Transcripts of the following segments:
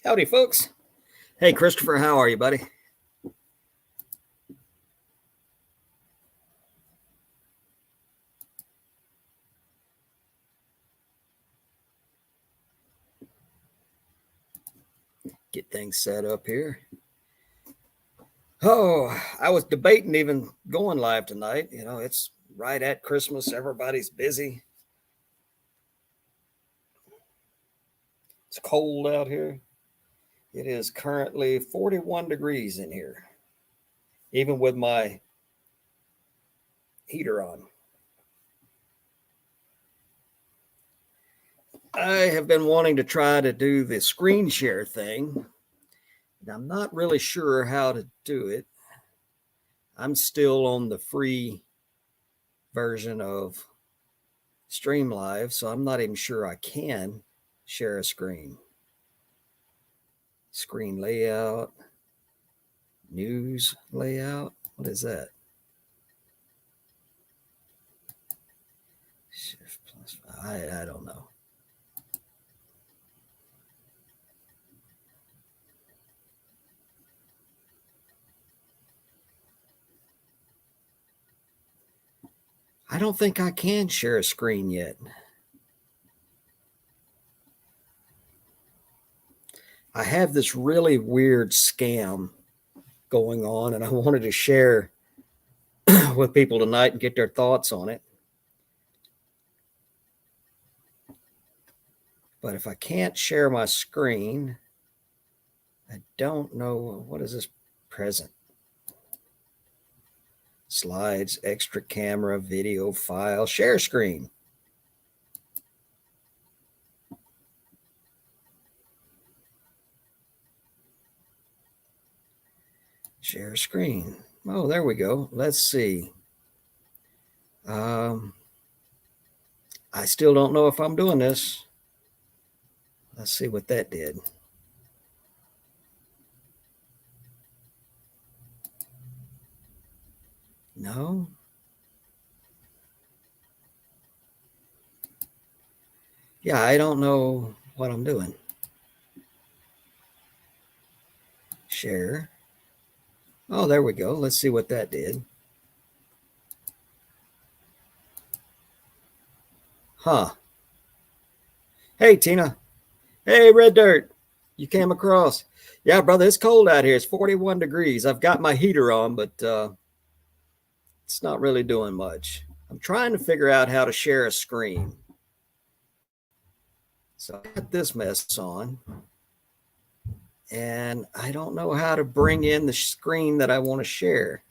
Howdy, folks. Hey, Christopher, how are you, buddy? Get things set up here. Oh, I was debating even going live tonight. You know, it's right at Christmas. Everybody's busy. It's cold out here. It is currently 41 degrees in here, even with my heater on. I have been wanting to try to do the screen share thing. And I'm not really sure how to do it. I'm still on the free version of Stream so I'm not even sure I can share a screen. Screen layout, news layout. What is that? Shift plus, I don't know. I don't think I can share a screen yet. I have this really weird scam going on, and I wanted to share with people tonight and get their thoughts on it. But if I can't share my screen, I don't know. What is this present? Slides, extra camera, video file, share screen. Share screen. Oh, there we go. Let's see. I still don't know if I'm doing this. Let's see what that did. No. Yeah, I don't know what I'm doing. Share. Oh, there we go. Let's see what that did. Huh. Hey, Tina. Hey, Red Dirt. You came across. Yeah, brother, it's cold out here. It's 41 degrees. I've got my heater on, but it's not really doing much. I'm trying to figure out how to share a screen. So I got this mess on, and I don't know how to bring in the screen that I want to share.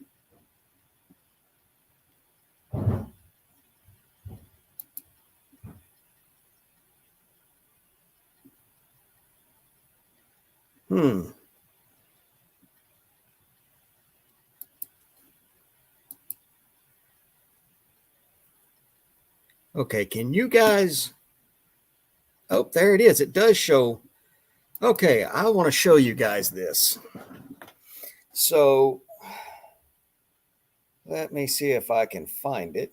Okay, can you guys? Oh, there it is. It does show. Okay, I want to show you guys this. So let me see if I can find it,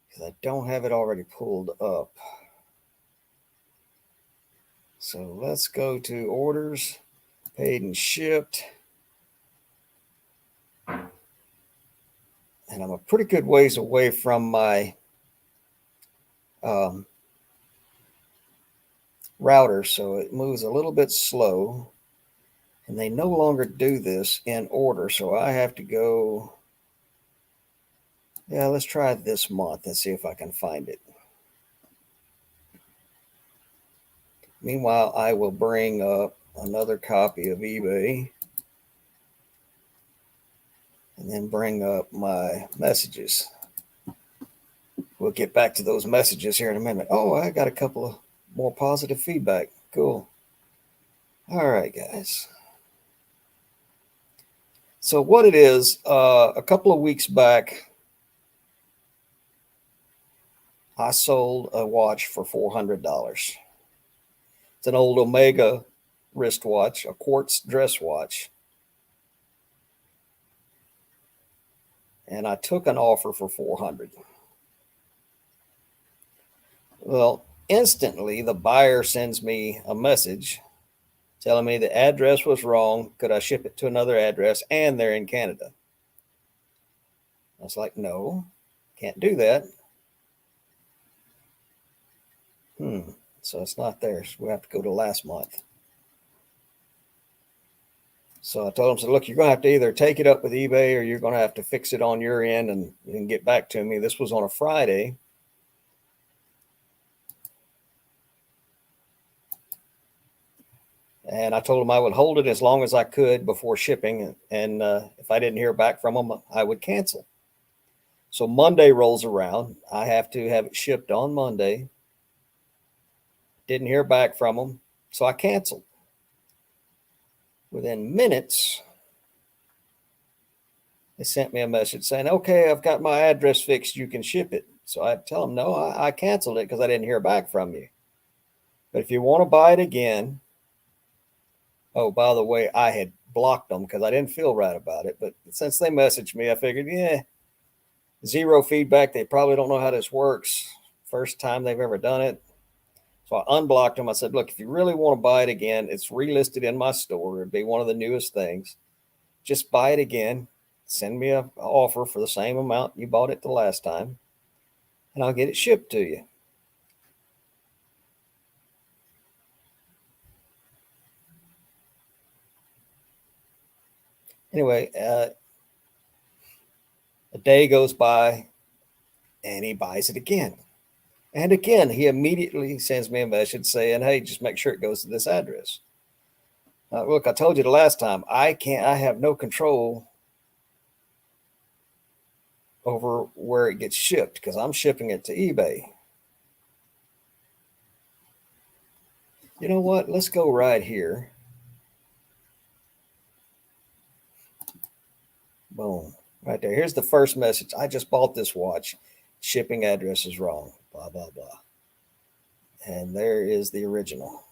because I don't have it already pulled up. So let's go to orders, paid and shipped. And I'm a pretty good ways away from my router, so it moves a little bit slow. And they no longer do this in order, so I have to go. Yeah, let's try this month and see if I can find it. Meanwhile, I will bring up another copy of eBay and then bring up my messages. We'll get back to those messages here in a minute. Oh, I got a couple of more positive feedback. Cool. All right, guys. So what it is, a couple of weeks back, I sold a watch for $400. It's an old Omega wristwatch, a quartz dress watch. And I took an offer for $400. Well, instantly the buyer sends me a message telling me the address was wrong. Could I ship it to another address? And they're in Canada. I was like, no, can't do that. So it's not there. So we have to go to last month. So I told him, so look, you're going to have to either take it up with eBay or you're going to have to fix it on your end and get back to me. This was on a Friday. And I told him I would hold it as long as I could before shipping. And if I didn't hear back from him, I would cancel. So Monday rolls around. I have to have it shipped on Monday. Didn't hear back from them. So I canceled. Within minutes, they sent me a message saying, okay, I've got my address fixed. You can ship it. So I tell them, no, I canceled it because I didn't hear back from you. But if you want to buy it again, oh, by the way, I had blocked them because I didn't feel right about it. But since they messaged me, I figured, yeah, zero feedback. They probably don't know how this works. First time they've ever done it. So I unblocked them. I said, look, if you really want to buy it again, it's relisted in my store. It'd be one of the newest things. Just buy it again. Send me an offer for the same amount you bought it the last time, and I'll get it shipped to you. Anyway, a day goes by, and he buys it again. And again, he immediately sends me a message saying, hey, just make sure it goes to this address. Look, I told you the last time, I have no control over where it gets shipped because I'm shipping it to eBay. You know what? Let's go right here. Boom. Right there. Here's the first message. I just bought this watch. Shipping address is wrong. Blah, blah, blah. And there is the original.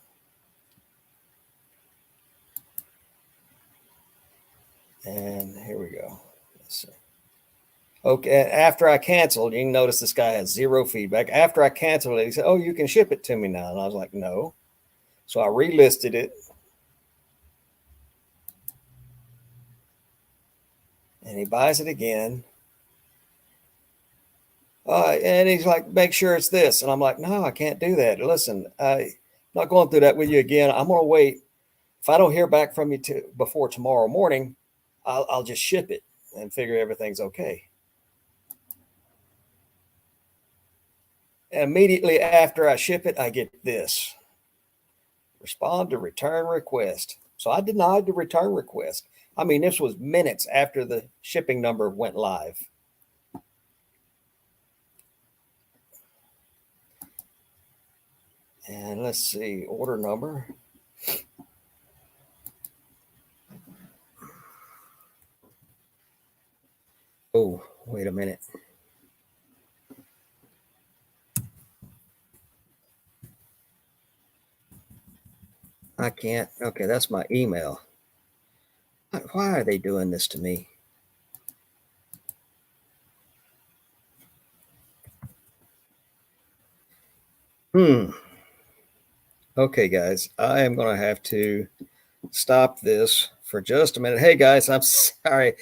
And here we go. Let's see. Okay, after I canceled, you can notice this guy has zero feedback. After I canceled it, he said, oh, you can ship it to me now. And I was like, no. So I relisted it. And he buys it again. And he's like, make sure it's this. And I'm like, no, I can't do that. Listen, I'm not going through that with you again. I'm going to wait. If I don't hear back from you before tomorrow morning, I'll just ship it and figure everything's okay. And immediately after I ship it, I get this. Respond to return request. So I denied the return request. I mean, this was minutes after the shipping number went live. And let's see, order number. Oh, wait a minute. I can't. Okay, that's my email. Why are they doing this to me? Okay, guys, I am going to have to stop this for just a minute. Hey, guys, I'm sorry.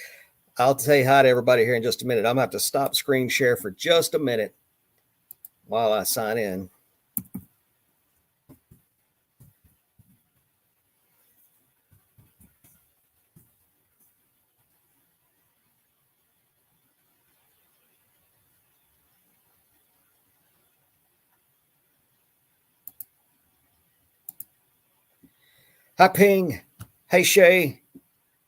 I'll say hi to everybody here in just a minute. I'm going to have to stop screen share for just a minute while I sign in. Hi, Ping. Hey, Shay.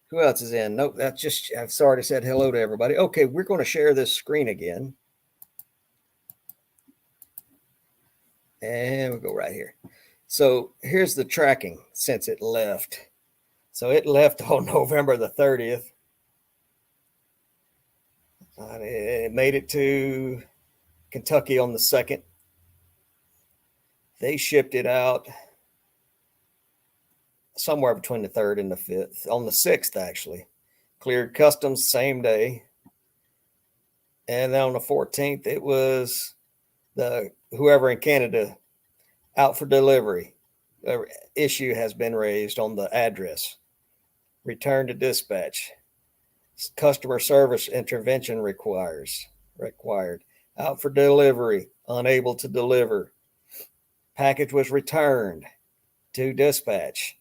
Who else is in? Nope, that's just, I've already said hello to everybody. Okay, we're going to share this screen again. And we'll go right here. So here's the tracking since it left. So it left on November the 30th. It made it to Kentucky on the 2nd. They shipped it out somewhere between the 3rd and the 5th. On the 6th, actually. Cleared customs same day. And then on the 14th, it was the whoever in Canada out for delivery. issue has been raised on the address. Return to dispatch. Customer service intervention required. Out for delivery. Unable to deliver. Package was returned to dispatch.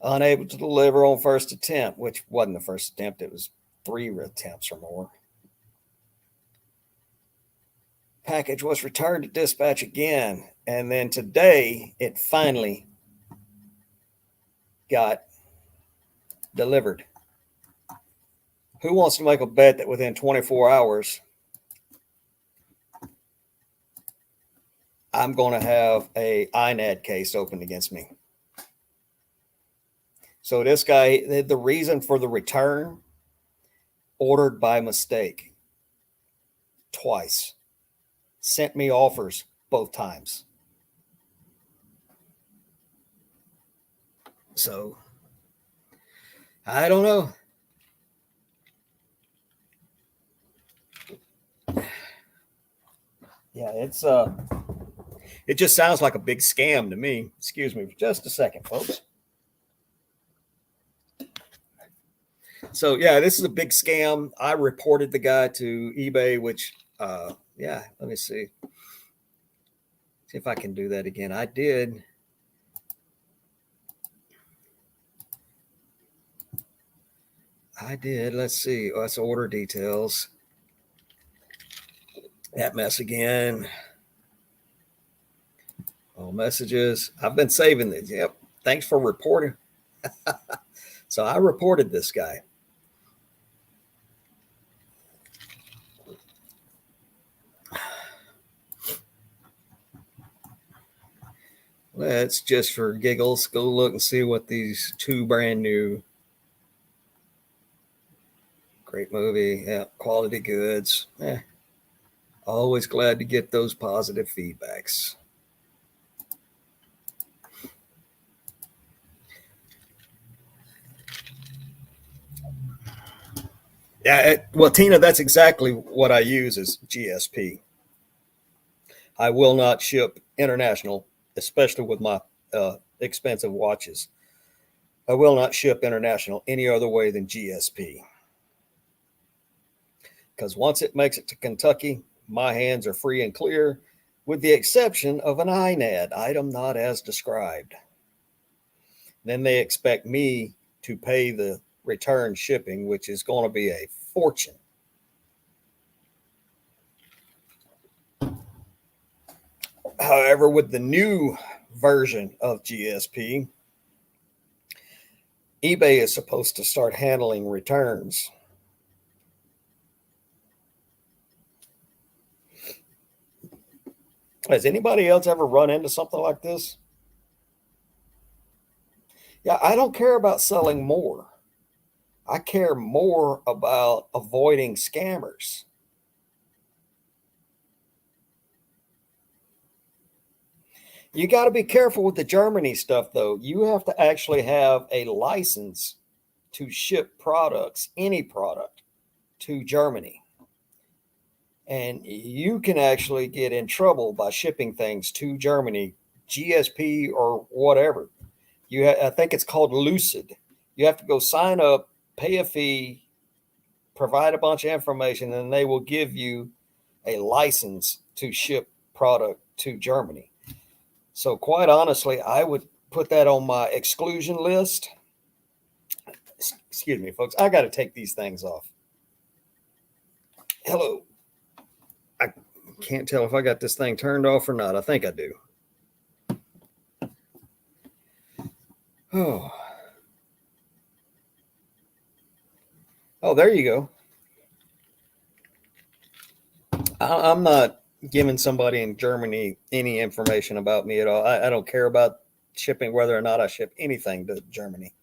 Unable to deliver on first attempt, which wasn't the first attempt. It was 3 attempts or more. Package was returned to dispatch again. And then today, it finally got delivered. Who wants to make a bet that within 24 hours, I'm going to have a INAD case opened against me? So this guy, the reason for the return, ordered by mistake twice. Sent me offers both times. So I don't know. Yeah, it just sounds like a big scam to me. Excuse me for just a second, folks. So yeah, this is a big scam. I reported the guy to eBay, which yeah, let me see if I can do that again. I did. Let's see. Oh, that's order details. That mess again. All messages. I've been saving these. Yep. Thanks for reporting. So I reported this guy. Let's just for giggles go look and see what these 2 brand new. Great movie. Yeah. Quality goods. Always glad to get those positive feedbacks. Yeah, well, Tina, that's exactly what I use as GSP. I will not ship international, especially with my expensive watches. I will not ship international any other way than GSP. Because once it makes it to Kentucky, my hands are free and clear, with the exception of an INAD, item not as described. Then they expect me to pay the return shipping, which is going to be a fortune. However, with the new version of GSP, eBay is supposed to start handling returns. Has anybody else ever run into something like this? Yeah, I don't care about selling more. I care more about avoiding scammers. You got to be careful with the Germany stuff, though. You have to actually have a license to ship products, any product, to Germany. And you can actually get in trouble by shipping things to Germany, GSP or whatever. I think it's called Lucid. You have to go sign up, pay a fee, provide a bunch of information, and they will give you a license to ship product to Germany. So quite honestly, I would put that on my exclusion list. Excuse me, folks. I got to take these things off. Hello. I can't tell if I got this thing turned off or not. I think I do. Oh. Oh, there you go. I'm not giving somebody in Germany any information about me at all. I don't care about shipping, whether or not I ship anything to Germany.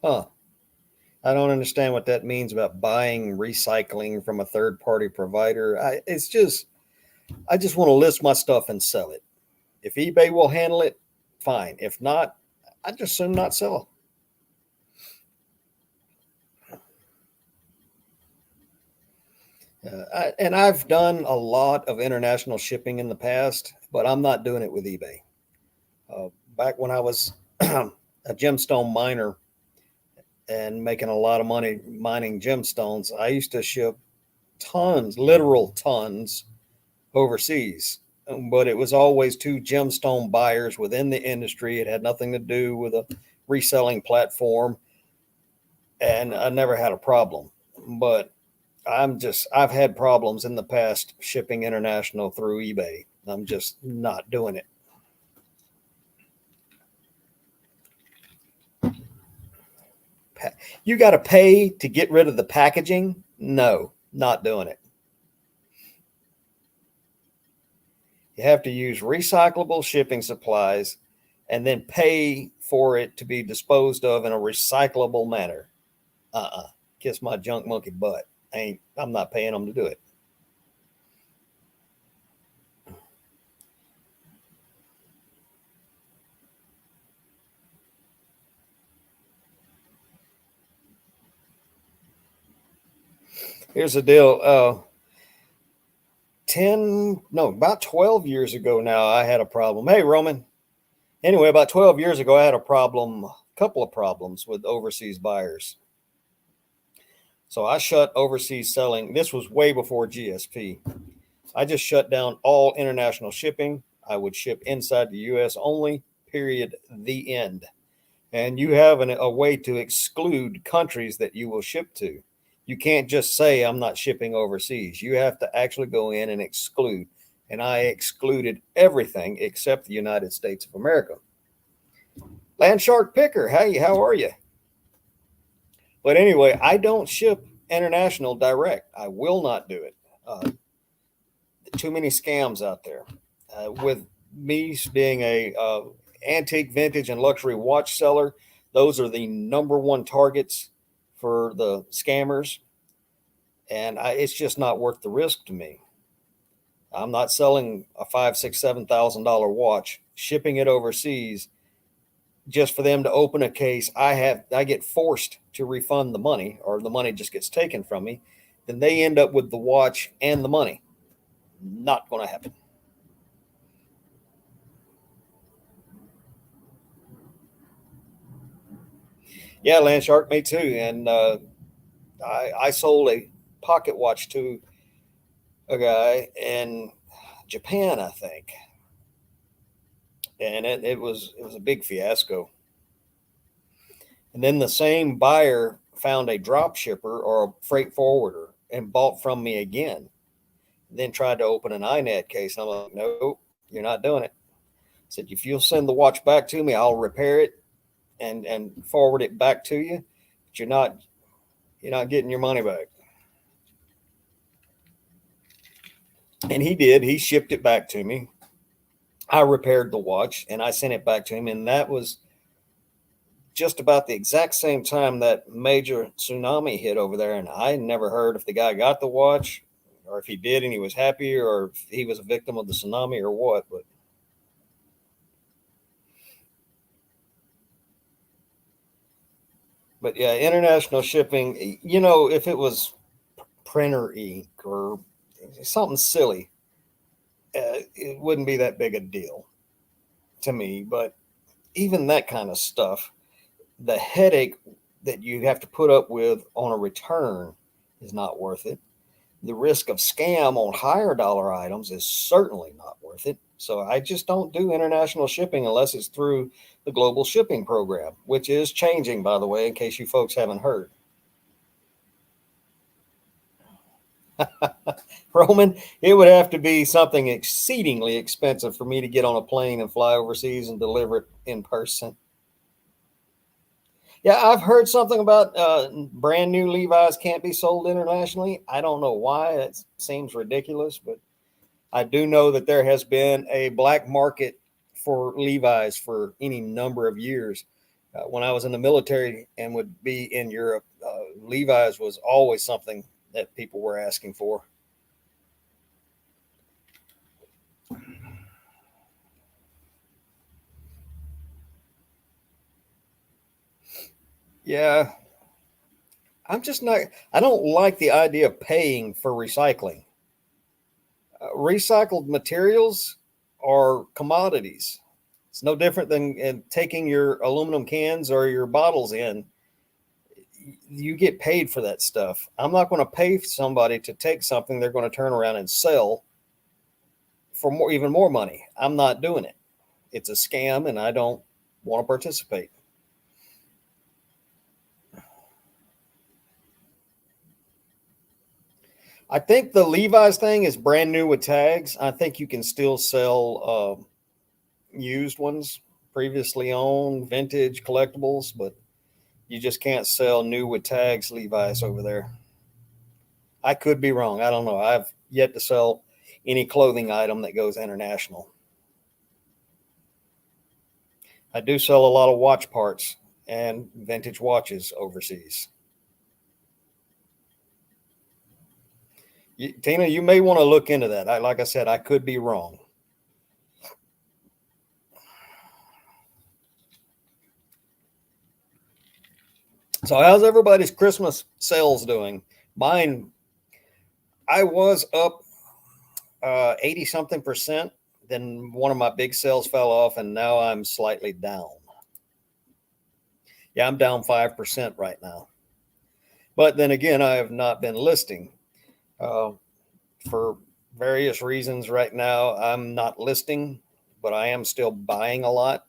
Huh. I don't understand what that means about buying recycling from a third party provider. I just want to list my stuff and sell it. If eBay will handle it, fine. If not, I just soon not sell. And I've done a lot of international shipping in the past, but I'm not doing it with eBay. Back when I was a gemstone miner and making a lot of money mining gemstones, I used to ship tons, literal tons, overseas. But it was always to gemstone buyers within the industry. It had nothing to do with a reselling platform, and I never had a problem. But I've had problems in the past shipping international through eBay. I'm just not doing it. You got to pay to get rid of the packaging? No, not doing it. You have to use recyclable shipping supplies and then pay for it to be disposed of in a recyclable manner. Kiss my junk monkey butt. I'm not paying them to do it. Here's the deal. 10, no, about 12 years ago now, I had a problem. Hey, Roman. Anyway, about 12 years ago, I had a couple of problems with overseas buyers. So I shut overseas selling. This was way before GSP. I just shut down all international shipping. I would ship inside the US only, period, the end. And you have a way to exclude countries that you will ship to. You can't just say, I'm not shipping overseas. You have to actually go in and exclude. And I excluded everything except the United States of America. Land Shark Picker, hey, how are you? But anyway, I don't ship international direct. I will not do it. Too many scams out there. With me being a antique, vintage, and luxury watch seller, those are the number one targets for the scammers, and it's just not worth the risk to me. I'm not selling a five, six, $7,000 watch, shipping it overseas just for them to open a case. I get forced to refund the money, or the money just gets taken from me. Then they end up with the watch and the money. Not going to happen. Yeah, Land Shark, me too. And I sold a pocket watch to a guy in Japan, I think, and it was a big fiasco. And then the same buyer found a drop shipper or a freight forwarder and bought from me again. Then tried to open an INET case. I'm like, nope, you're not doing it. I said, if you'll send the watch back to me, I'll repair it and forward it back to you. But you're not getting your money back. And he did. He shipped it back to me. I repaired the watch and I sent it back to him. And that was just about the exact same time that major tsunami hit over there. And I never heard if the guy got the watch or if he did and he was happy or if he was a victim of the tsunami or what. But yeah, international shipping, if it was printer ink or something silly, it wouldn't be that big a deal to me. But even that kind of stuff, the headache that you have to put up with on a return is not worth it. The risk of scam on higher dollar items is certainly not worth it. So I just don't do international shipping unless it's through the global shipping program, which is changing, by the way, in case you folks haven't heard. Roman, it would have to be something exceedingly expensive for me to get on a plane and fly overseas and deliver it in person. Yeah, I've heard something about brand new Levi's can't be sold internationally. I don't know why. It seems ridiculous, but I do know that there has been a black market for Levi's for any number of years. When I was in the military and would be in Europe, Levi's was always something that people were asking for. Yeah, I'm just not, I don't like the idea of paying for recycling. Recycled materials are commodities. It's no different than taking your aluminum cans or your bottles in. You get paid for that stuff. I'm not going to pay somebody to take something they're going to turn around and sell for more, even more money. I'm not doing it. It's a scam, and I don't want to participate. I think the Levi's thing is brand new with tags. I think you can still sell used ones, previously owned, vintage collectibles, but you just can't sell new with tags Levi's over there. I could be wrong. I don't know. I've yet to sell any clothing item that goes international. I do sell a lot of watch parts and vintage watches overseas. Tina, you may want to look into that. Like I said, I could be wrong. So, how's everybody's Christmas sales doing? Mine, I was up 80 something percent. Then one of my big sales fell off, and now I'm slightly down. Yeah, I'm down 5% right now. But then again, I have not been listing uh, for various reasons right now. I'm not listing, but I am still buying a lot.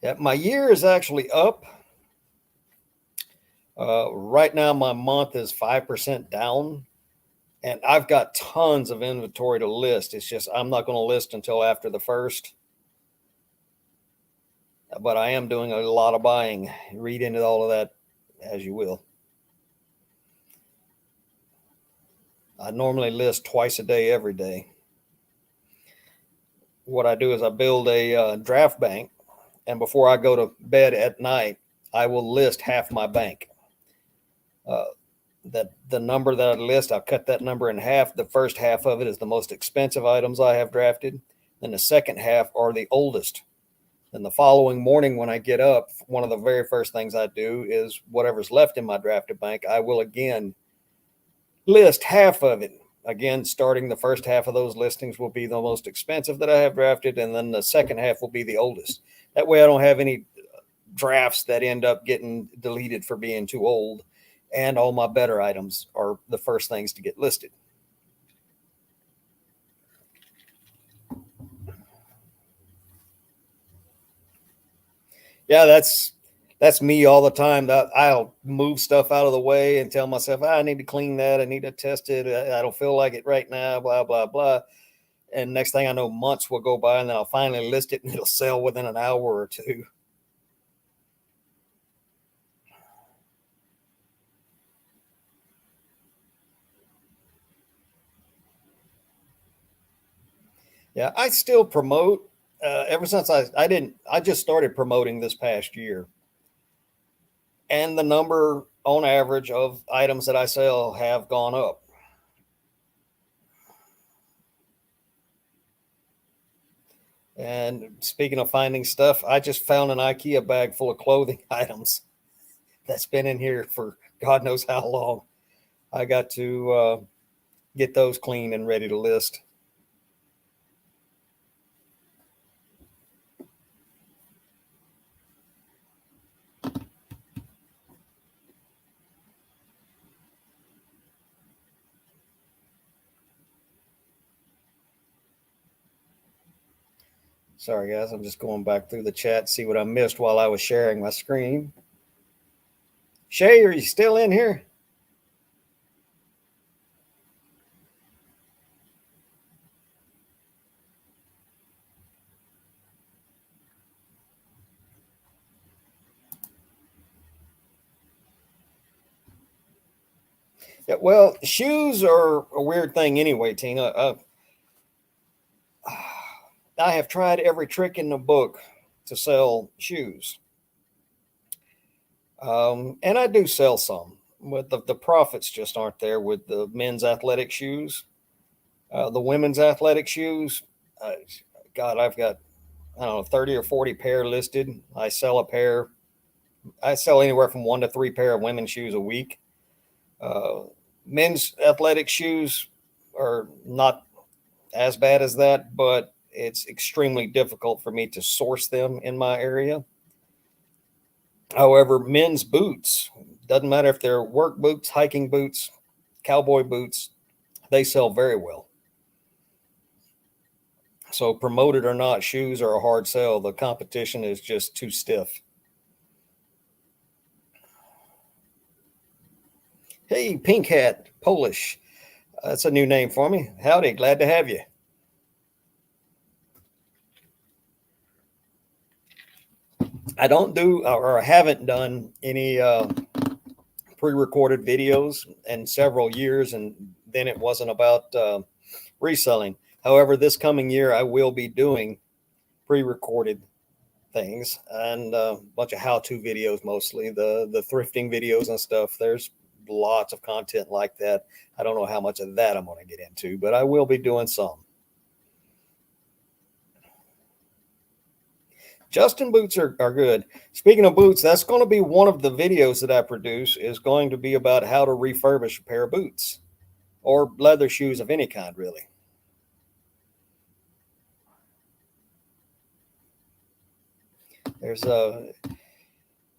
Yeah, my year is actually up. Right now, my month is 5% down, and I've got tons of inventory to list. It's just I'm not going to list until after the first, but I am doing a lot of buying. Read into all of that as you will. I normally list twice a day, every day. What I do is I build a draft bank, and before I go to bed at night, I will list half my bank. Uh, that the number that I list, I'll cut that number in half. The first half of it is the most expensive items I have drafted. Then the second half are the oldest. And the following morning, when I get up, one of the very first things I do is whatever's left in my drafted bank, I will again list half of it. Again, starting the first half of those listings will be the most expensive that I have drafted, and then the second half will be the oldest. That way, I don't have any drafts that end up getting deleted for being too old, and all my better items are the first things to get listed. Yeah, that's me all the time. That I'll move stuff out of the way and tell myself, I need to clean that. I need to test it. I don't feel like it right now. Blah blah blah. And next thing I know, months will go by, and then I'll finally list it, and it'll sell within an hour or two. Yeah, I still promote. Ever since I didn't, I just started promoting this past year, and the number on average of items that I sell have gone up. And speaking of finding stuff, I just found an IKEA bag full of clothing items that's been in here for God knows how long. I got to get those clean and ready to list. Sorry, guys. I'm just going back through the chat, see what I missed while I was sharing my screen. Shay, are you still in here? Yeah, well, shoes are a weird thing anyway, Tina. I have tried every trick in the book to sell shoes. And I do sell some, but the profits just aren't there with the men's athletic shoes. The women's athletic shoes, uh, God, I've got, I don't know, 30 or 40 pair listed. I sell a pair. I sell anywhere from 1 to 3 pair of women's shoes a week. Uh, Men's athletic shoes are not as bad as that, but it's extremely difficult for me to source them in my area. However, men's boots, doesn't matter if they're work boots, hiking boots, cowboy boots, they sell very well. So, promoted or not, shoes are a hard sell. The competition is just too stiff. Hey, Pink Hat, Polish. That's a new name for me. Howdy, glad to have you. I don't do or haven't done any pre-recorded videos in several years, and then it wasn't about reselling. However, this coming year I will be doing pre-recorded things and a bunch of how-to videos, mostly the thrifting videos and stuff. There's lots of content like that. I don't know how much of that I'm going to get into, but I will be doing some. Justin boots are good. Speaking of boots, that's going to be one of the videos that I produce, is going to be about how to refurbish a pair of boots or leather shoes of any kind, really.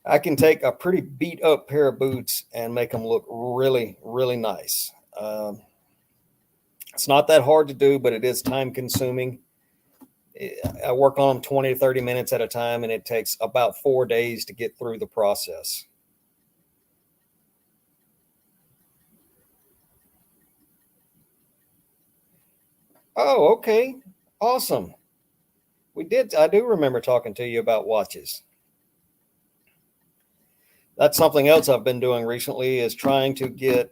I can take a pretty beat up pair of boots and make them look really, really nice. It's not that hard to do, but it is time consuming. I work on them 20 to 30 minutes at a time, and it takes about 4 days to get through the process. Oh, okay. Awesome. I do remember talking to you about watches. That's something else I've been doing recently, is trying to get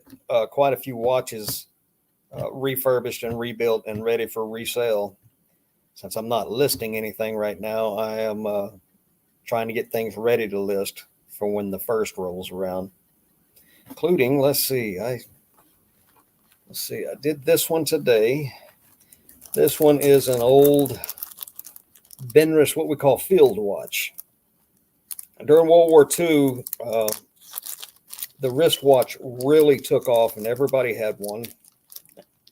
quite a few watches refurbished and rebuilt and ready for resale. Since I'm not listing anything right now, I am trying to get things ready to list for when the first rolls around. Including, let's see, I did this one today. This one is an old Benris, what we call field watch. During World War II, the wristwatch really took off, and everybody had one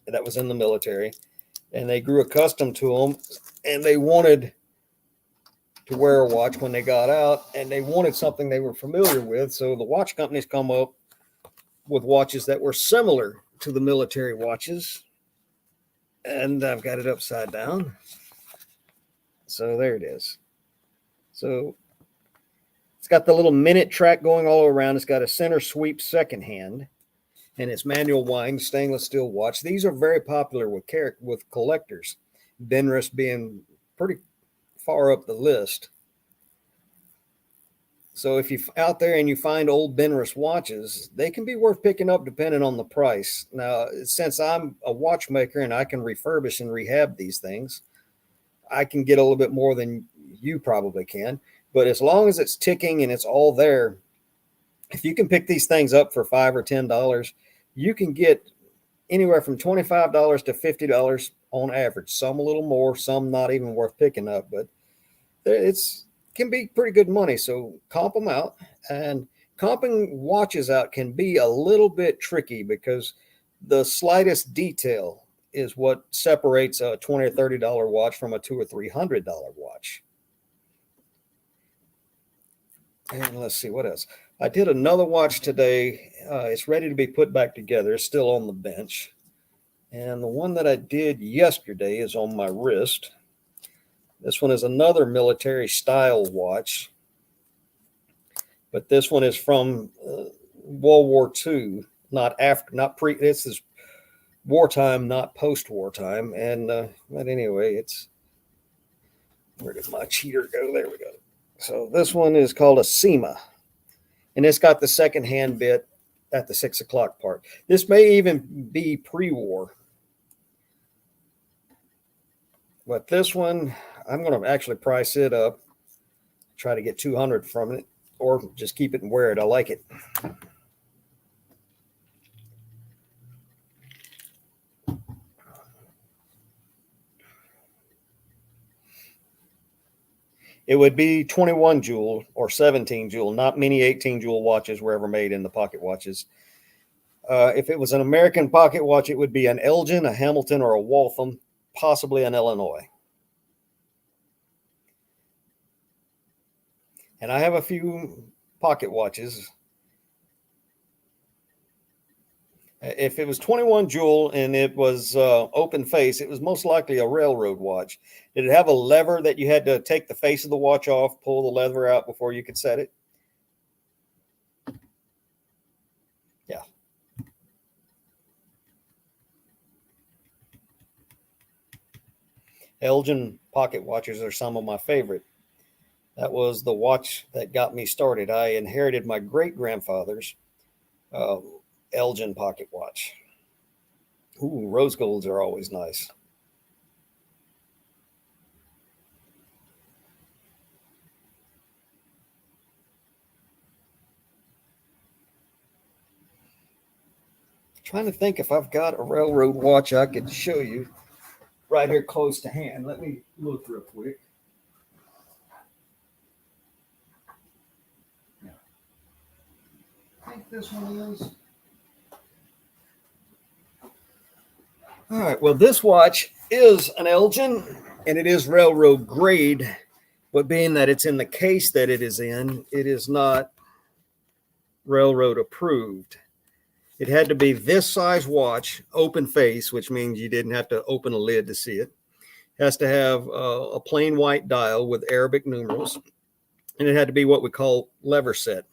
that was in the military, and they grew accustomed to them, and they wanted to wear a watch when they got out, and they wanted something they were familiar with. So the watch companies come up with watches that were similar to the military watches, and I've got it upside down. So there it is. So it's got the little minute track going all around. It's got a center sweep second hand, and it's manual wind stainless steel watch. These are very popular with collectors, Benris being pretty far up the list. So if you're out there and you find old Benris watches, they can be worth picking up depending on the price. Now, since I'm a watchmaker and I can refurbish and rehab these things, I can get a little bit more than you probably can. But as long as it's ticking and it's all there, if you can pick these things up for $5 or $10, you can get anywhere from $25 to $50 on average. Some a little more, some not even worth picking up, but it's can be pretty good money. So comp them out. And comping watches out can be a little bit tricky because the slightest detail is what separates a $20 or $30 watch from a $200 or $300 watch. And let's see what else. I did another watch today. It's ready to be put back together. It's still on the bench. And the one that I did yesterday is on my wrist. This one is another military style watch, but this one is from World War II, not pre. This is wartime, not post-war time. And but anyway, where did my cheater go? There we go. So this one is called a SEMA, and it's got the second hand bit at the 6 o'clock part. This may even be pre-war, but this one, I'm going to actually price it up, try to get 200 from it, or just keep it and wear it. I like it. It would be 21 jewel or 17 jewel. Not many 18 jewel watches were ever made in the pocket watches. If it was an American pocket watch, it would be an Elgin, a Hamilton, or a Waltham, possibly an Illinois. And I have a few pocket watches. If it was 21 jewel and it was open face, it was most likely a railroad watch. Did it have a lever that you had to take the face of the watch off, pull the lever out before you could set it? Yeah. Elgin pocket watches are some of my favorite. That was the watch that got me started. I inherited my great-grandfather's Elgin pocket watch. Ooh, rose golds are always nice. Trying to think if I've got a railroad watch I could show you right here close to hand. Let me look real quick. I think this one is. All right, well, this watch is an Elgin, and it is railroad grade, but being that it's in the case that it is in, it is not railroad approved. It had to be this size watch, open face, which means you didn't have to open a lid to see it. It has to have a plain white dial with Arabic numerals, and it had to be what we call lever set,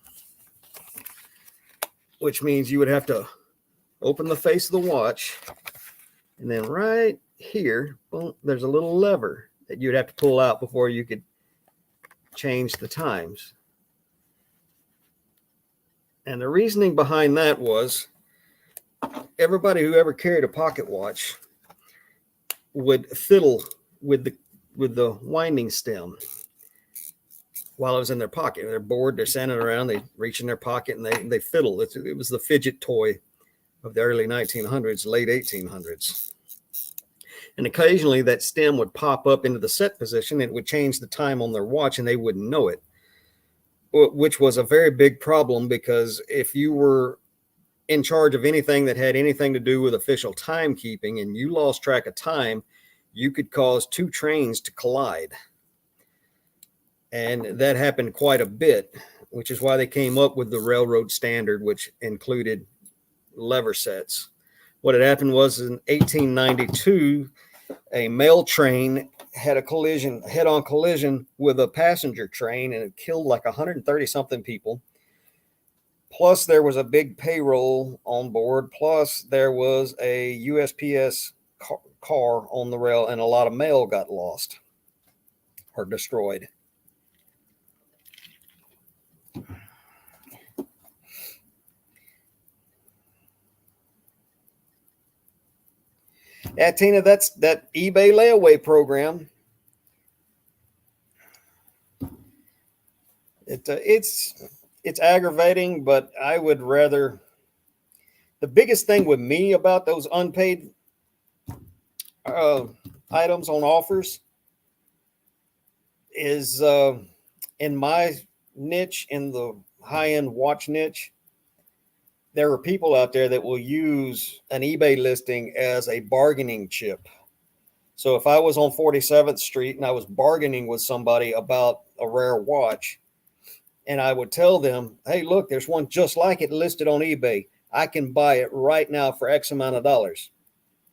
which means you would have to open the face of the watch, and then right here, boom, there's a little lever that you'd have to pull out before you could change the times. And the reasoning behind that was everybody who ever carried a pocket watch would fiddle with the winding stem while it was in their pocket. They're bored, they're standing around, they reach in their pocket and they fiddle. It was the fidget toy of the early 1900s, late 1800s. And occasionally that stem would pop up into the set position. It would change the time on their watch and they wouldn't know it, which was a very big problem because if you were in charge of anything that had anything to do with official timekeeping and you lost track of time, you could cause two trains to collide. And that happened quite a bit, which is why they came up with the railroad standard, which included lever sets. What had happened was in 1892, a mail train had a head-on collision with a passenger train, and it killed like 130 something people. Plus there was a big payroll on board. Plus there was a USPS car on the rail, and a lot of mail got lost or destroyed. Yeah, Tina, that's that eBay layaway program. It's aggravating, but I would rather. The biggest thing with me about those unpaid items on offers is in my niche, in the high-end watch niche, there are people out there that will use an eBay listing as a bargaining chip. So if I was on 47th Street and I was bargaining with somebody about a rare watch, and I would tell them, hey, look, there's one just like it listed on eBay. I can buy it right now for X amount of dollars.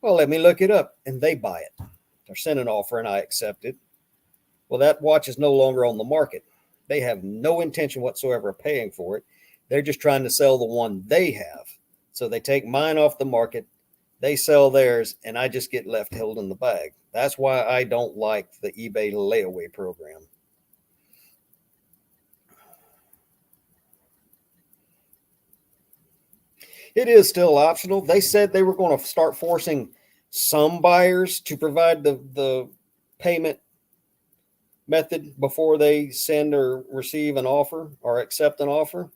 Well, let me look it up. And they buy it. They're sent an offer and I accept it. Well, that watch is no longer on the market. They have no intention whatsoever of paying for it. They're just trying to sell the one they have. So they take mine off the market, they sell theirs, and I just get left holding the bag. That's why I don't like the eBay layaway program. It is still optional. They said they were going to start forcing some buyers to provide the payment method before they send or receive an offer or accept an offer.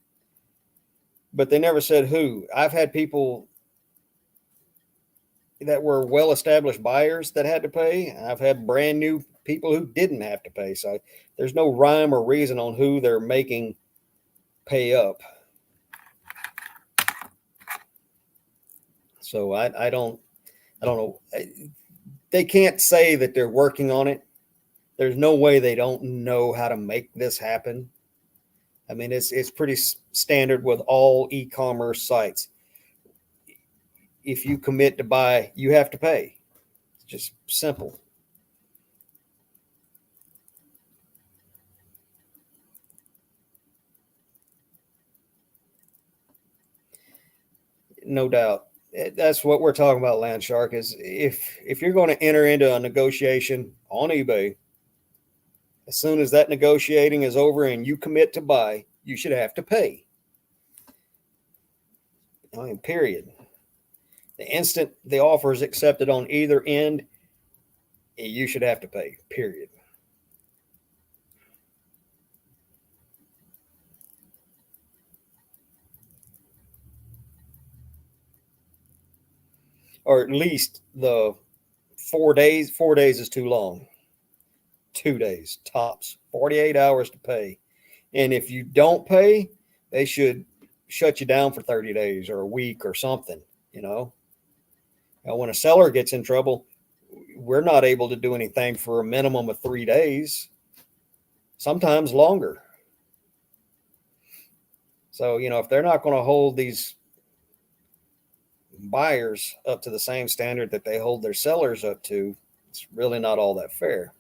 But they never said who. I've had people that were well-established buyers that had to pay. I've had brand new people who didn't have to pay. So there's no rhyme or reason on who they're making pay up. So I don't know. They can't say that they're working on it. There's no way they don't know how to make this happen. I mean, it's pretty standard with all e-commerce sites. If you commit to buy, you have to pay. It's just simple. No doubt. That's what we're talking about, Land Shark. Is if you're going to enter into a negotiation on eBay, as soon as that negotiating is over and you commit to buy, you should have to pay. I mean, period. The instant the offer is accepted on either end, you should have to pay. Period. Or at least the 4 days. 4 days is too long. 2 days tops. 48 hours to pay. And if you don't pay, they should shut you down for 30 days or a week or something, you know. Now, when a seller gets in trouble, we're not able to do anything for a minimum of 3 days, sometimes longer. So, if they're not going to hold these buyers up to the same standard that they hold their sellers up to, it's really not all that fair.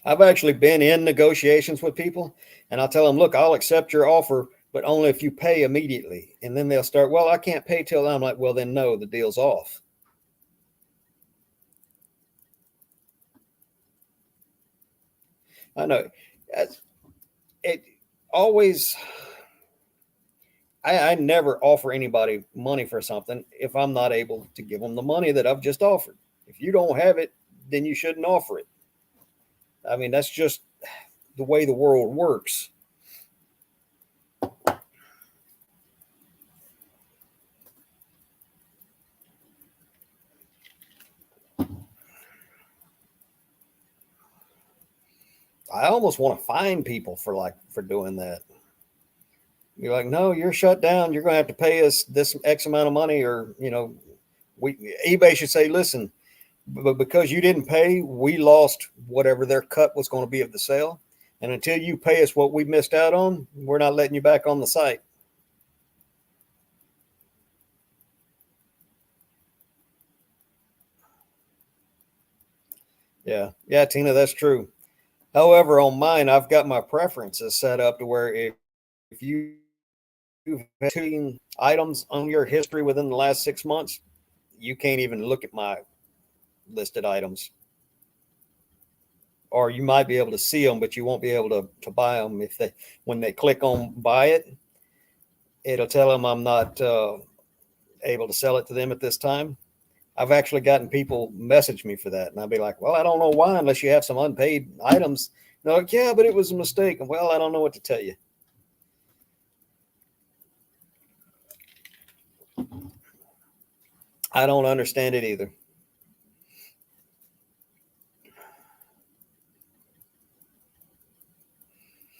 I've actually been in negotiations with people, and I'll tell them, look, I'll accept your offer, but only if you pay immediately. And then they'll start, well, I can't pay till then. I'm like, well, then no, the deal's off. I know. It always, I never offer anybody money for something if I'm not able to give them the money that I've just offered. If you don't have it, then you shouldn't offer it. I mean, that's just the way the world works. I almost want to fine people for doing that. You're like, no, you're shut down. You're going to have to pay us this X amount of money, or we eBay should say, listen, but because you didn't pay, we lost whatever their cut was going to be of the sale. And until you pay us what we missed out on, we're not letting you back on the site. Yeah. Yeah, Tina, that's true. However, on mine, I've got my preferences set up to where if you have 2 items on your history within the last 6 months, you can't even look at my listed items. Or you might be able to see them, but you won't be able to buy them. When they click on buy it, it'll tell them I'm not able to sell it to them at this time. I've actually gotten people message me for that, and I'll be like, well, I don't know why, unless you have some unpaid items. They're like, yeah, but it was a mistake. And well, I don't know what to tell you. I don't understand it either.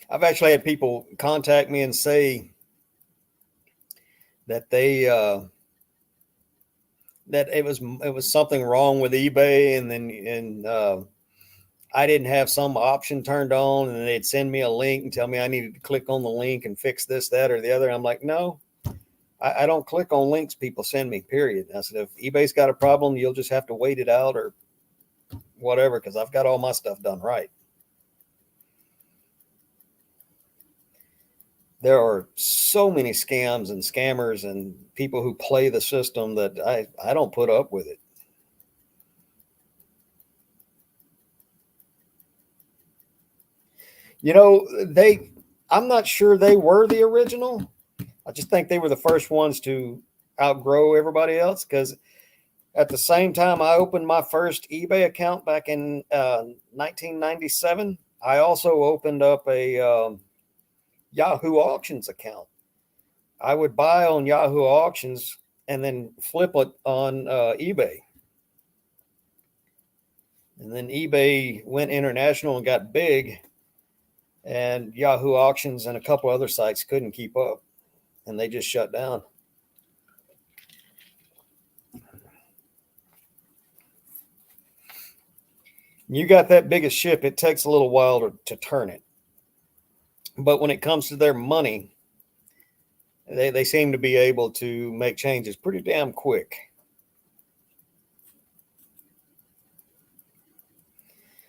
I've actually had people contact me and say that that it was something wrong with eBay, and I didn't have some option turned on, and they'd send me a link and tell me I needed to click on the link and fix this, that, or the other. I'm like, no, I don't click on links people send me, period. I said, if eBay's got a problem, you'll just have to wait it out or whatever, because I've got all my stuff done right. There are so many scams and scammers and people who play the system that I don't put up with it. I'm not sure they were the original. I just think they were the first ones to outgrow everybody else, because at the same time I opened my first eBay account back in 1997, I also opened up a Yahoo Auctions account. I would buy on Yahoo Auctions and then flip it on eBay. And then eBay went international and got big, and Yahoo Auctions and a couple other sites couldn't keep up, and they just shut down. You got that biggest ship, it takes a little while to turn it. But when it comes to their money, they seem to be able to make changes pretty damn quick.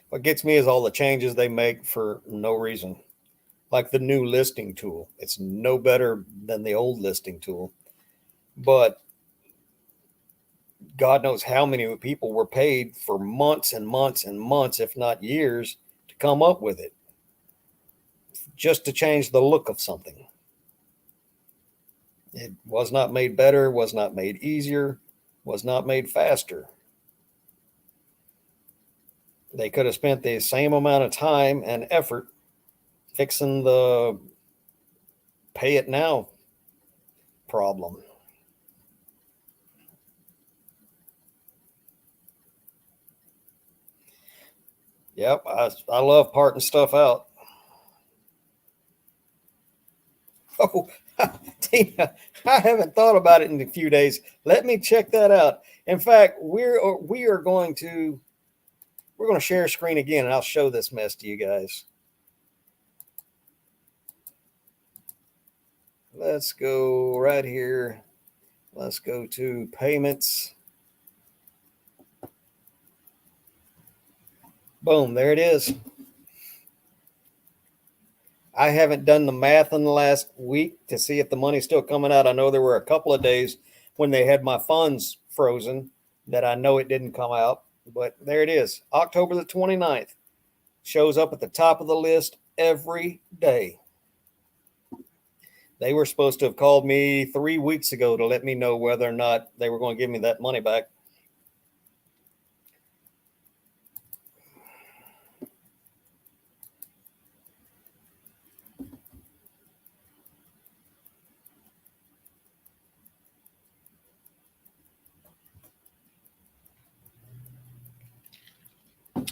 What gets me is all the changes they make for no reason. Like the new listing tool. It's no better than the old listing tool. But God knows how many people were paid for months and months and months, if not years, to come up with it. Just to change the look of something. It was not made better, was not made easier, was not made faster. They could have spent the same amount of time and effort fixing the pay it now problem. Yep, I love parting stuff out. Oh, Tina, I haven't thought about it in a few days. Let me check that out. In fact, we're going to share screen again, and I'll show this mess to you guys. Let's go right here. Let's go to payments. Boom, there it is. I haven't done the math in the last week to see if the money's still coming out. I know there were a couple of days when they had my funds frozen that I know it didn't come out, but there it is. October the 29th. Shows up at the top of the list every day. They were supposed to have called me 3 weeks ago to let me know whether or not they were going to give me that money back.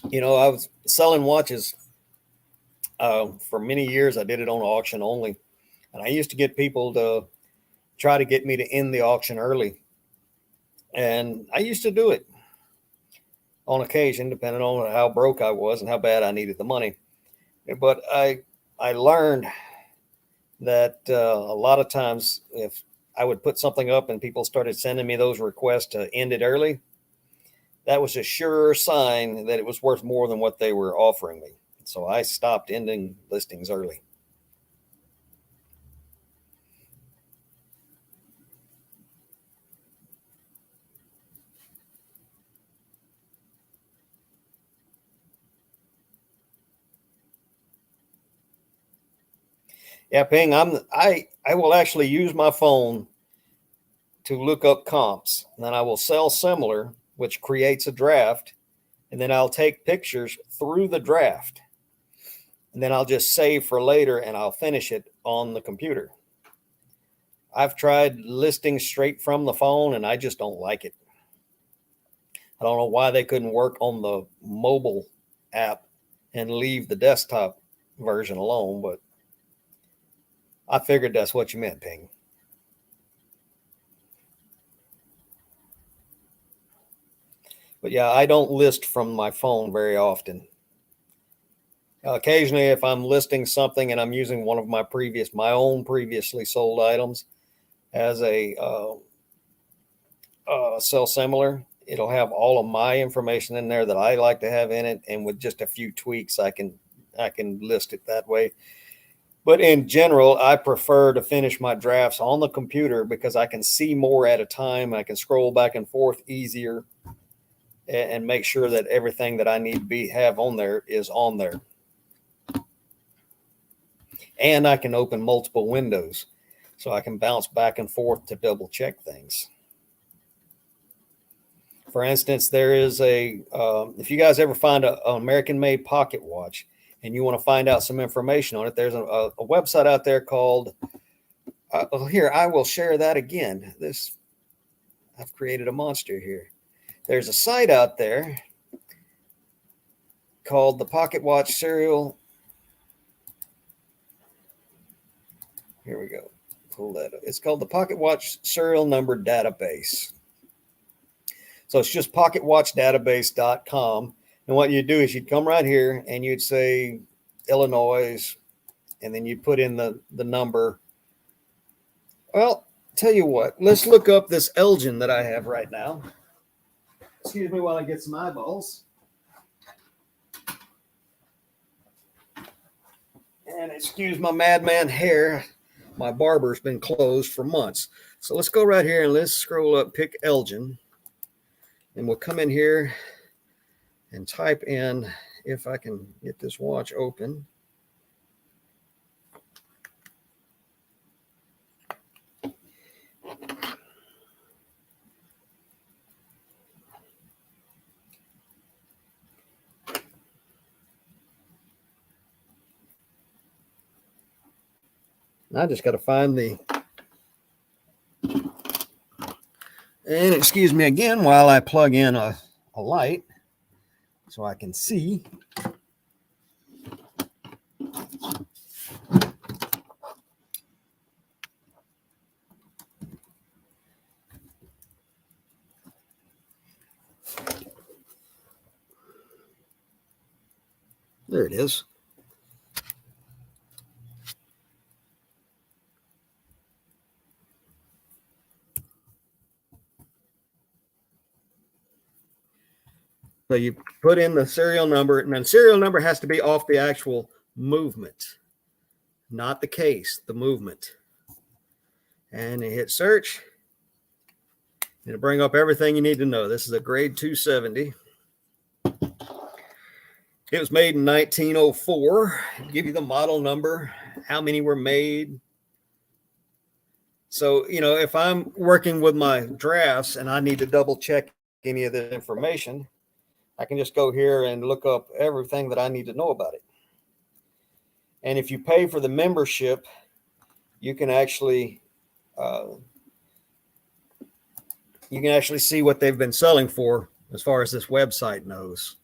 You know, I was selling watches for many years. I did it on auction only. And I used to get people to try to get me to end the auction early. And I used to do it on occasion, depending on how broke I was and how bad I needed the money. But I learned that a lot of times if I would put something up and people started sending me those requests to end it early, that was a sure sign that it was worth more than what they were offering me. So I stopped ending listings early. Yeah, Ping, I will actually use my phone to look up comps, and then I will sell similar, which creates a draft, and then I'll take pictures through the draft, and then I'll just save for later, and I'll finish it on the computer. I've tried listing straight from the phone, and I just don't like it. I don't know why they couldn't work on the mobile app and leave the desktop version alone, but I figured that's what you meant, Ping. But yeah, I don't list from my phone very often. Occasionally, if I'm listing something and I'm using one of my own previously sold items as a sell similar, it'll have all of my information in there that I like to have in it, and with just a few tweaks, I can list it that way. But in general, I prefer to finish my drafts on the computer because I can see more at a time. I can scroll back and forth easier and make sure that everything that I need to have on there is on there. And I can open multiple windows so I can bounce back and forth to double check things. For instance, there is if you guys ever find an American-made pocket watch and you want to find out some information on it, there's a website out there called, here, I will share that again. I've created a monster here. There's a site out there called the Pocket Watch serial. Here we go. Pull that up. It's called the Pocket Watch serial number database. So it's just pocketwatchdatabase.com. And what you'd do is you'd come right here and you'd say Illinois, and then you'd put in the number. Well, tell you what, let's look up this Elgin that I have right now. Excuse me while I get some eyeballs. And excuse my madman hair. My barber's been closed for months. So let's go right here and let's scroll up, pick Elgin. And we'll come in here and type in, if I can get this watch open. I just got to find the, and excuse me again while I plug in a light so I can see. There it is. So you put in the serial number, and then serial number has to be off the actual movement, not the case, the movement. And you hit search. It'll bring up everything you need to know. This is a grade 270. It was made in 1904. It'll give you the model number, how many were made. So, you know, if I'm working with my drafts and I need to double check any of the information, I can just go here and look up everything that I need to know about it. And if you pay for the membership, you can actually see what they've been selling for as far as this website knows.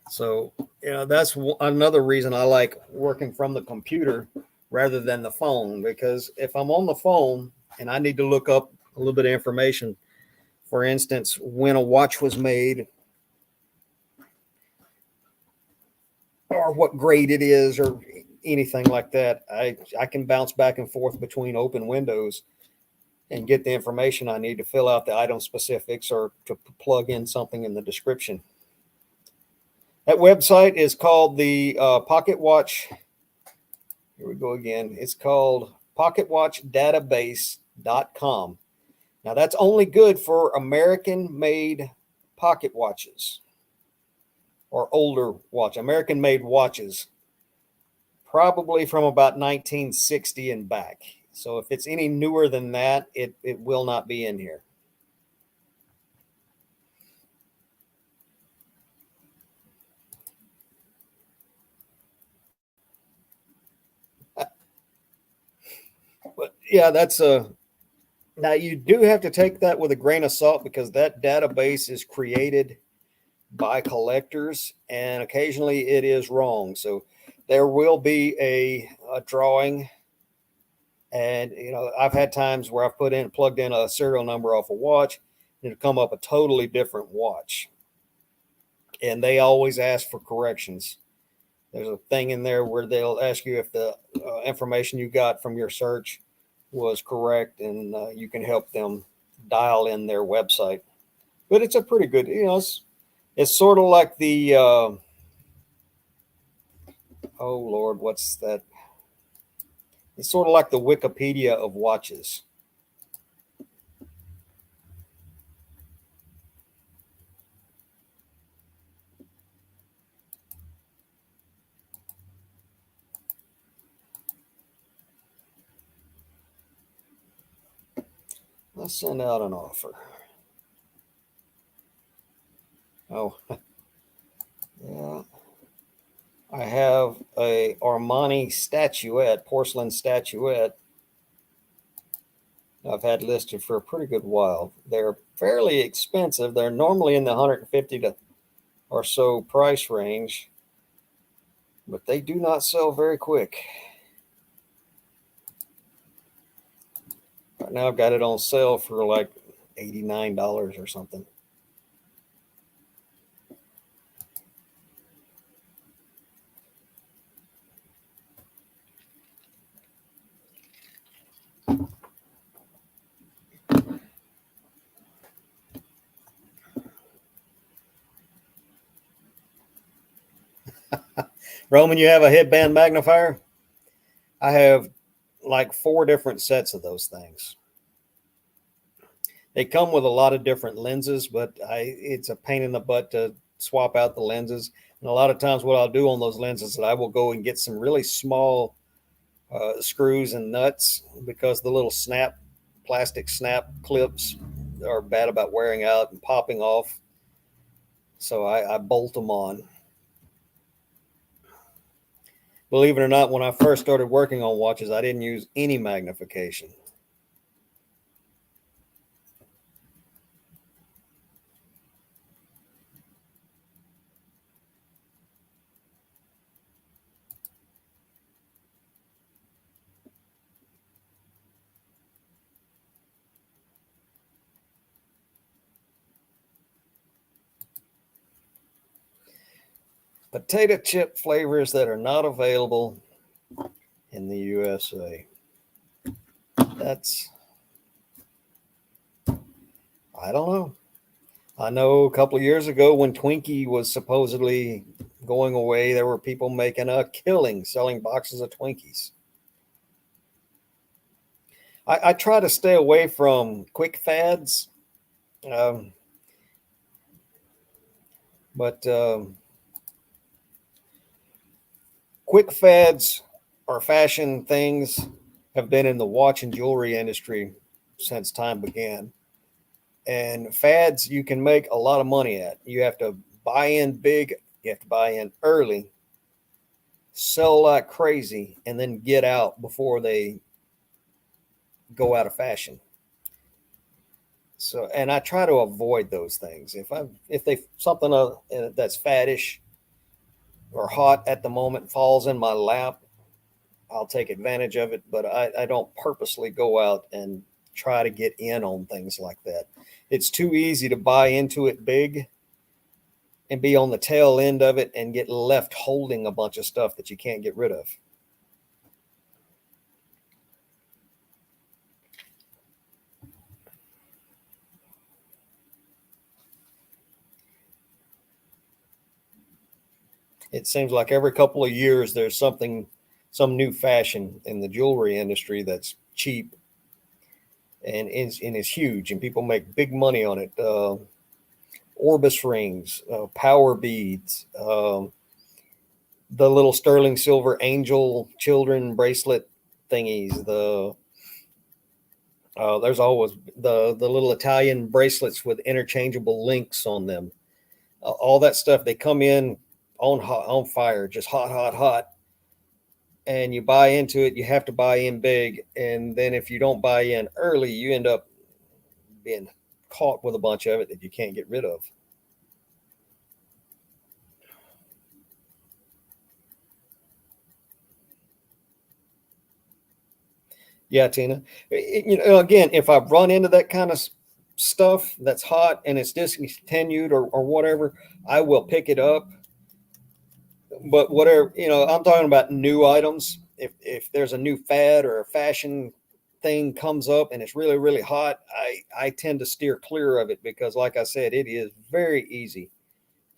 So, you know, that's another reason I like working from the computer rather than the phone, because if I'm on the phone and I need to look up a little bit of information, for instance, when a watch was made or what grade it is or anything like that, I can bounce back and forth between open windows and get the information I need to fill out the item specifics or to plug in something in the description. That website is called the Pocket Watch. Here we go again. It's called pocketwatchdatabase.com. Now, that's only good for American-made pocket watches or older watch, American-made watches, probably from about 1960 and back. So if it's any newer than that, it will not be in here. But yeah, that's now you do have to take that with a grain of salt because that database is created by collectors and occasionally it is wrong. So there will be a drawing, and you know, I've had times where I've plugged in a serial number off a watch and it'll come up a totally different watch. And they always ask for corrections. There's a thing in there where they'll ask you if the information you got from your search was correct, and you can help them dial in their website. But it's a pretty good, you know, it's sort of like the, oh Lord, what's that? It's sort of like the Wikipedia of watches. Let's send out an offer. Oh, yeah. I have a Armani statuette, porcelain statuette. I've had listed for a pretty good while. They're fairly expensive. They're normally in the 150 to or so price range, but they do not sell very quick. Right now, I've got it on sale for like $89 or something. Roman, you have a headband magnifier? I have like 4 different sets of those things. They come with a lot of different lenses, but it's a pain in the butt to swap out the lenses. And a lot of times, what I'll do on those lenses is I will go and get some really small screws and nuts because the little plastic snap clips are bad about wearing out and popping off. So I bolt them on. Believe it or not, when I first started working on watches, I didn't use any magnification. Potato chip flavors that are not available in the USA. That's, I don't know. I know a couple of years ago when Twinkie was supposedly going away, there were people making a killing selling boxes of Twinkies. I try to stay away from quick fads, um, but quick fads or fashion things have been in the watch and jewelry industry since time began. And fads you can make a lot of money at. You have to buy in big, you have to buy in early, sell like crazy, and then get out before they go out of fashion. So, and I try to avoid those things. If they something that's faddish or hot at the moment falls in my lap, I'll take advantage of it. But I don't purposely go out and try to get in on things like that. It's too easy to buy into it big and be on the tail end of it and get left holding a bunch of stuff that you can't get rid of. It seems like every couple of years there's some new fashion in the jewelry industry that's cheap and is huge, and people make big money on it. Orbis rings, power beads, the little sterling silver angel children bracelet thingies. There's always the little Italian bracelets with interchangeable links on them. All that stuff, they come in on fire, just hot, hot, hot. And you buy into it, you have to buy in big. And then if you don't buy in early, you end up being caught with a bunch of it that you can't get rid of. Yeah, Tina. Again, if I run into that kind of stuff that's hot and it's discontinued or whatever, I will pick it up. But whatever, I'm talking about new items. If there's a new fad or a fashion thing comes up and it's really, really hot, I tend to steer clear of it because, like I said, it is very easy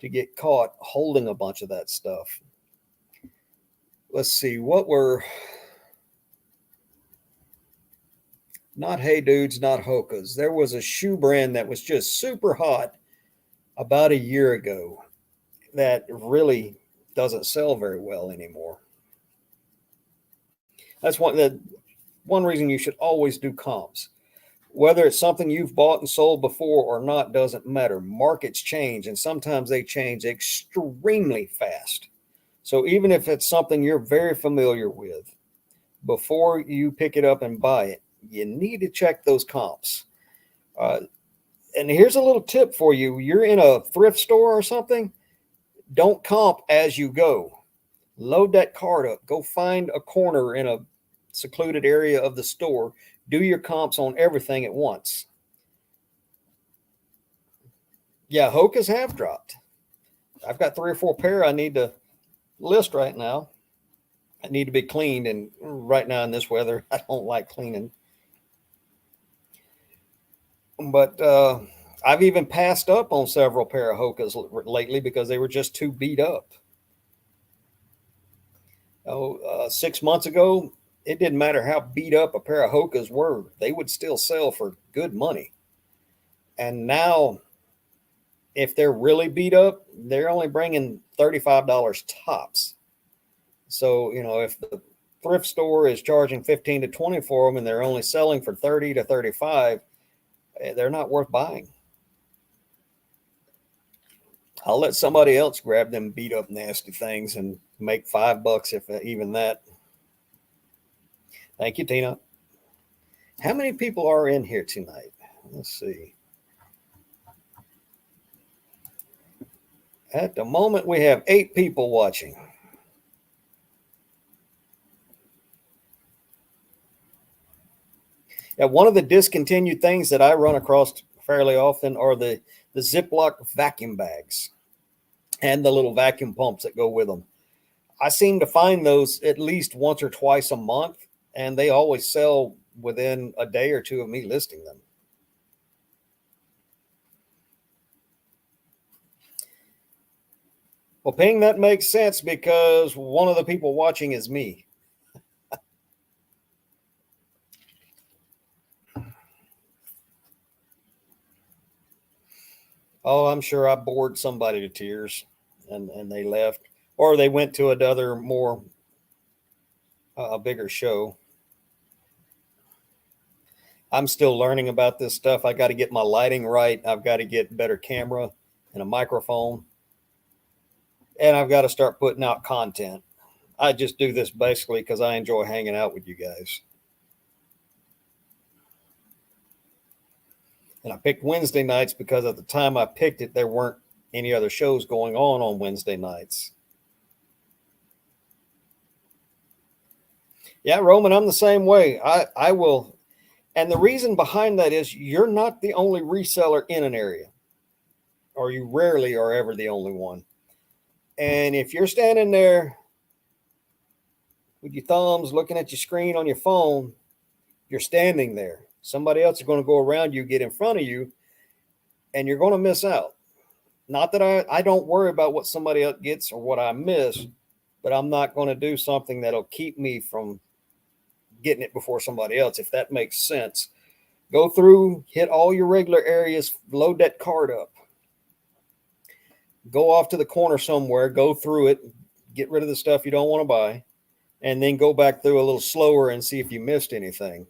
to get caught holding a bunch of that stuff. Let's see, what were not Hey Dudes, not Hokas. There was a shoe brand that was just super hot about a year ago that really doesn't sell very well anymore. That's one reason you should always do comps. Whether it's something you've bought and sold before or not doesn't matter. Markets change, and sometimes they change extremely fast. So even if it's something you're very familiar with, before you pick it up and buy it, you need to check those comps. Uh, and here's a little tip for you: you're in a thrift store or something, don't comp as you go. Load that cart up. Go find a corner in a secluded area of the store. Do your comps on everything at once. Yeah, Hokas have dropped. I've got 3 or 4 pair I need to list right now. I need to be cleaned, and right now in this weather, I don't like cleaning. But I've even passed up on several pair of Hokas lately because they were just too beat up. 6 months ago, it didn't matter how beat up a pair of Hokas were; they would still sell for good money. And now, if they're really beat up, they're only bringing $35 tops. So, if the thrift store is charging 15 to 20 for them and they're only selling for 30 to 35, they're not worth buying. I'll let somebody else grab them beat up nasty things and make $5 if even that. Thank you, Tina. How many people are in here tonight? Let's see. At the moment, we have 8 people watching. Yeah, one of the discontinued things that I run across fairly often are the Ziploc vacuum bags and the little vacuum pumps that go with them. I seem to find those at least once or twice a month, and they always sell within a day or two of me listing them. Well, Ping, that makes sense because one of the people watching is me. Oh, I'm sure I bored somebody to tears and they left, or they went to another more a bigger show. I'm still learning about this stuff. I got to get my lighting right. I've got to get better camera and a microphone, and I've got to start putting out content. I just do this basically because I enjoy hanging out with you guys. And I picked Wednesday nights because at the time I picked it, there weren't any other shows going on Wednesday nights. Yeah, Roman, I'm the same way. I will. And the reason behind that is you're not the only reseller in an area, or you rarely are ever the only one. And if you're standing there with your thumbs looking at your screen on your phone, you're standing there. Somebody else is going to go around you, get in front of you, and you're going to miss out. Not that I don't worry about what somebody else gets or what I miss, but I'm not going to do something that'll keep me from getting it before somebody else, if that makes sense. Go through, hit all your regular areas, load that card up, go off to the corner somewhere, go through it, get rid of the stuff you don't want to buy, and then go back through a little slower and see if you missed anything.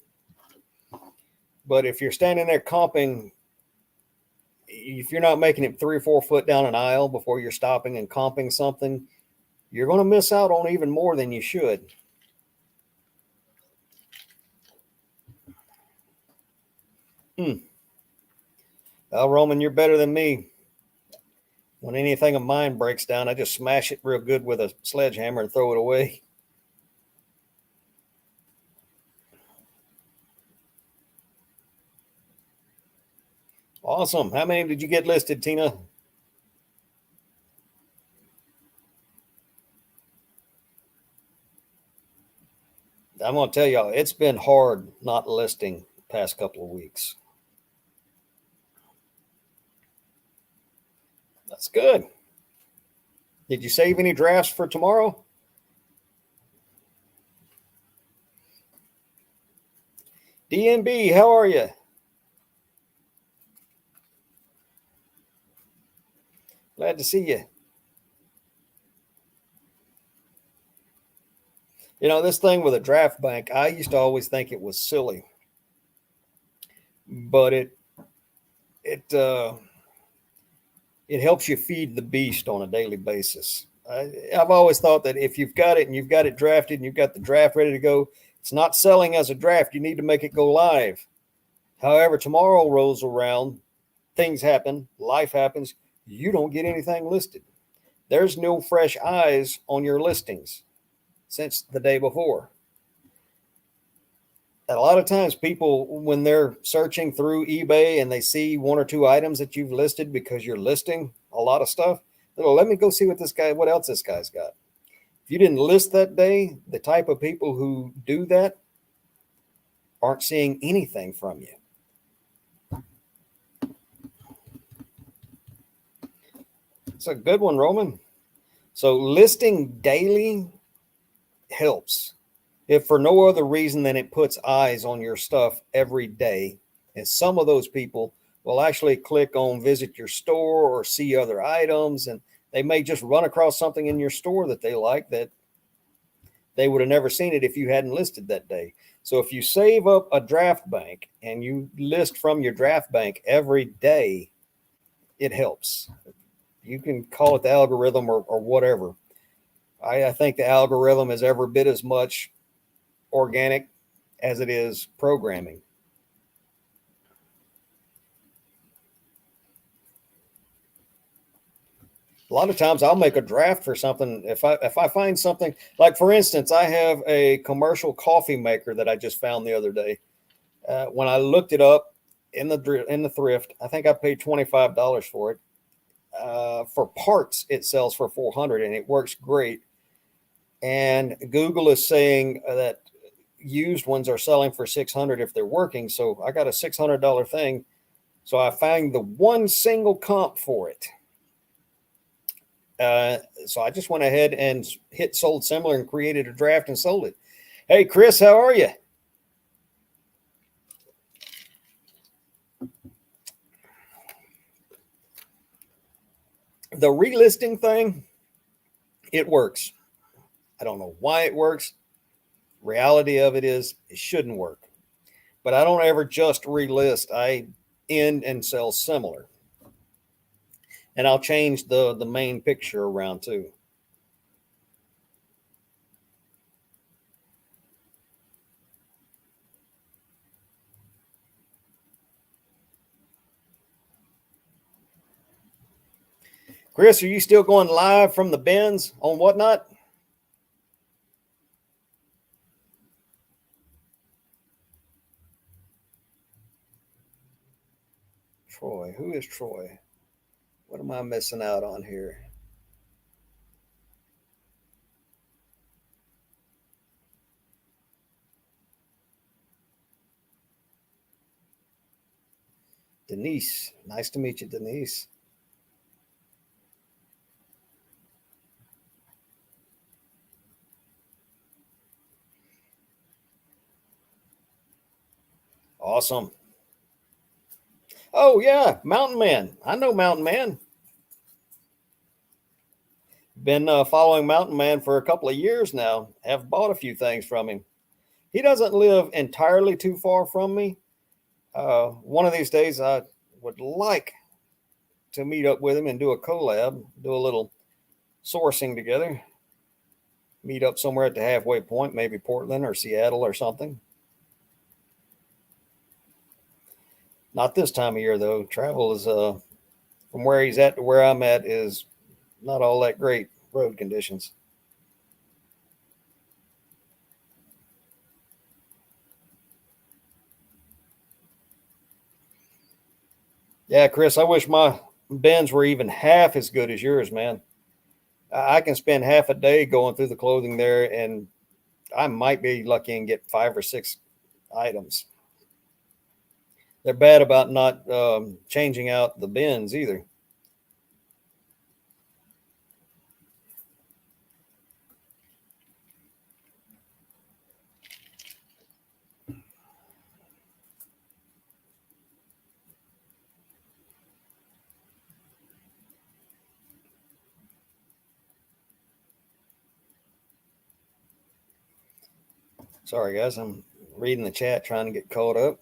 But if you're standing there comping, if you're not making it 3 or 4 foot down an aisle before you're stopping and comping something, you're going to miss out on even more than you should. Well, Roman, you're better than me. When anything of mine breaks down, I just smash it real good with a sledgehammer and throw it away. Awesome. How many did you get listed, Tina? I'm going to tell y'all, it's been hard not listing the past couple of weeks. That's good. Did you save any drafts for tomorrow? DNB, how are you? Glad to see you. This thing with a draft bank, I used to always think it was silly. but it it helps you feed the beast on a daily basis. I've always thought that if you've got it and you've got it drafted and you've got the draft ready to go, it's not selling as a draft. You need to make it go live. However, tomorrow rolls around, things happen, life happens, you don't get anything listed. There's no fresh eyes on your listings since the day before. A lot of times people, when they're searching through eBay and they see one or two items that you've listed because you're listing a lot of stuff, they'll let me go see what else this guy's got. If you didn't list that day, the type of people who do that aren't seeing anything from you. It's a good one, Roman. So listing daily helps, if for no other reason than it puts eyes on your stuff every day. And some of those people will actually click on visit your store or see other items, and they may just run across something in your store that they like that they would have never seen it if you hadn't listed that day. So if you save up a draft bank and you list from your draft bank every day, it helps. You can call it the algorithm or whatever. I think the algorithm is every bit as much organic as it is programming. A lot of times I'll make a draft for something. If I find something, like for instance, I have a commercial coffee maker that I just found the other day. When I looked it up in the thrift, I think I paid $25 for it. For parts, it sells for 400 and it works great. And Google is saying that used ones are selling for 600 if they're working. So I got a $600 thing. So I found the one single comp for it. So I just went ahead and hit sold similar and created a draft and sold it. Hey, Chris, how are you? The relisting thing, it works. I don't know why it works. Reality of it is it shouldn't work. But I don't ever just relist. I end and sell similar. And I'll change the main picture around too. Chris, are you still going live from the bins on Whatnot? Troy, who is Troy? What am I missing out on here? Denise. Nice to meet you, Denise. Awesome. Oh, yeah. Mountain Man. I know Mountain Man. Been following Mountain Man for a couple of years now. Have bought a few things from him. He doesn't live entirely too far from me. One of these days, I would like to meet up with him and do a collab, do a little sourcing together. Meet up somewhere at the halfway point, maybe Portland or Seattle or something. Not this time of year though. Travel is from where he's at to where I'm at is not all that great road conditions. Yeah, Chris, I wish my bins were even half as good as yours, man. I can spend half a day going through the clothing there, and I might be lucky and get 5 or 6 items. They're bad about not changing out the bins either. Sorry, guys. I'm reading the chat trying to get caught up.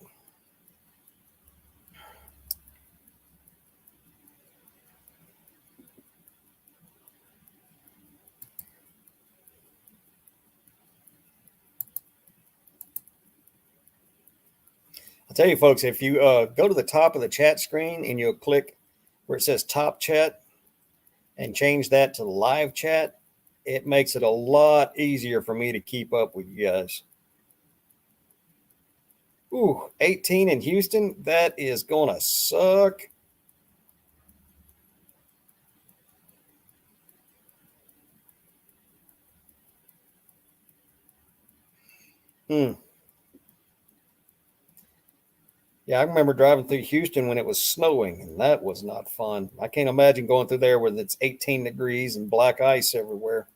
tell you, folks, if you go to the top of the chat screen and you'll click where it says top chat and change that to live chat, it makes it a lot easier for me to keep up with you guys. Ooh, 18 in Houston. That is going to suck. Hmm. Yeah, I remember driving through Houston when it was snowing, and that was not fun. I can't imagine going through there when it's 18 degrees and black ice everywhere.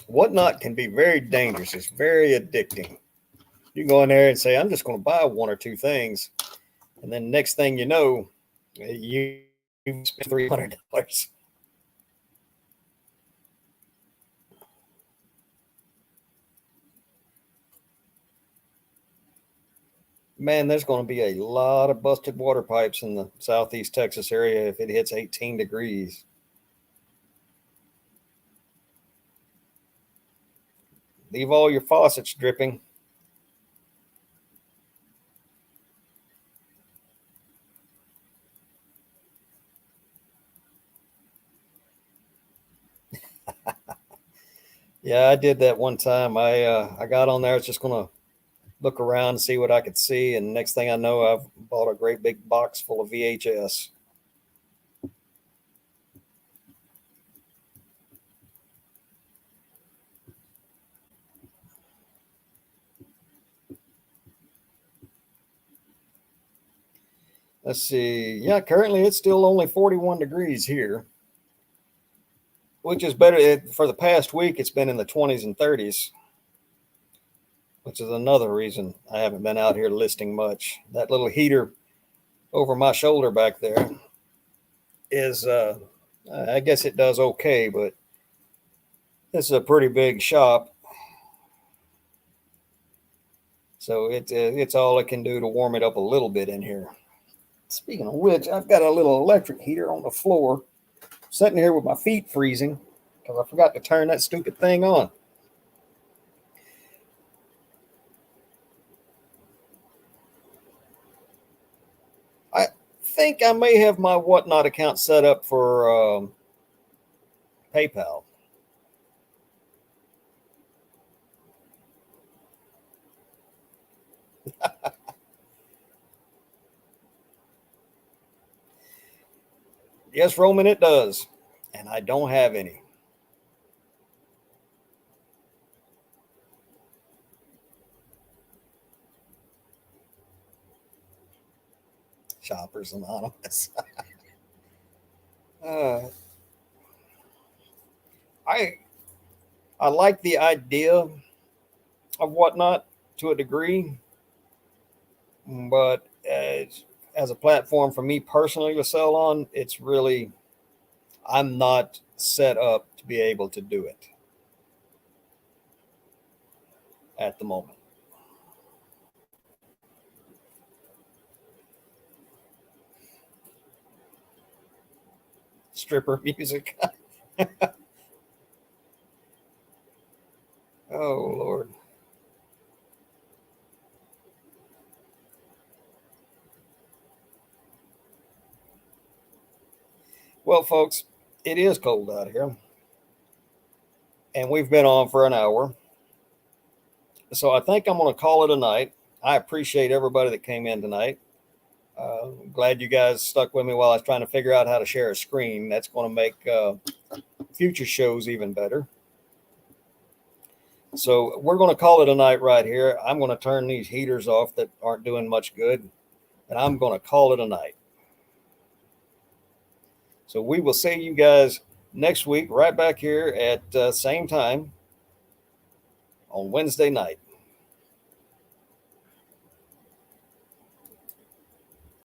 Whatnot can be very dangerous. It's very addicting. You can go in there and say, I'm just going to buy one or two things. And then next thing you know, you spent $300. Man, there's going to be a lot of busted water pipes in the southeast Texas area if it hits 18 degrees. Leave all your faucets dripping. Yeah, I did that one time. I got on there. I was just going to look around and see what I could see, and next thing I know, I've bought a great big box full of VHS. Let's see. Yeah, currently it's still only 41 degrees here, which is better. For the past week, it's been in the 20s and 30s, which is another reason I haven't been out here listing much. That little heater over my shoulder back there is, I guess it does okay, but this is a pretty big shop. So it's all it can do to warm it up a little bit in here. Speaking of which, I've got a little electric heater on the floor, sitting here with my feet freezing because I forgot to turn that stupid thing on. I think I may have my Whatnot account set up for PayPal. Yes, Roman, it does. And I don't have any. Shoppers Anonymous. uh, I I like the idea of Whatnot to a degree, but as a platform for me personally to sell on, it's really, I'm not set up to be able to do it at the moment. Stripper music. Oh, Lord. Well, folks, it is cold out here, and we've been on for an hour. So I think I'm going to call it a night. I appreciate everybody that came in tonight. Glad you guys stuck with me while I was trying to figure out how to share a screen. That's going to make future shows even better. So we're going to call it a night right here. I'm going to turn these heaters off that aren't doing much good, and I'm going to call it a night. So we will see you guys next week right back here at same time on Wednesday night.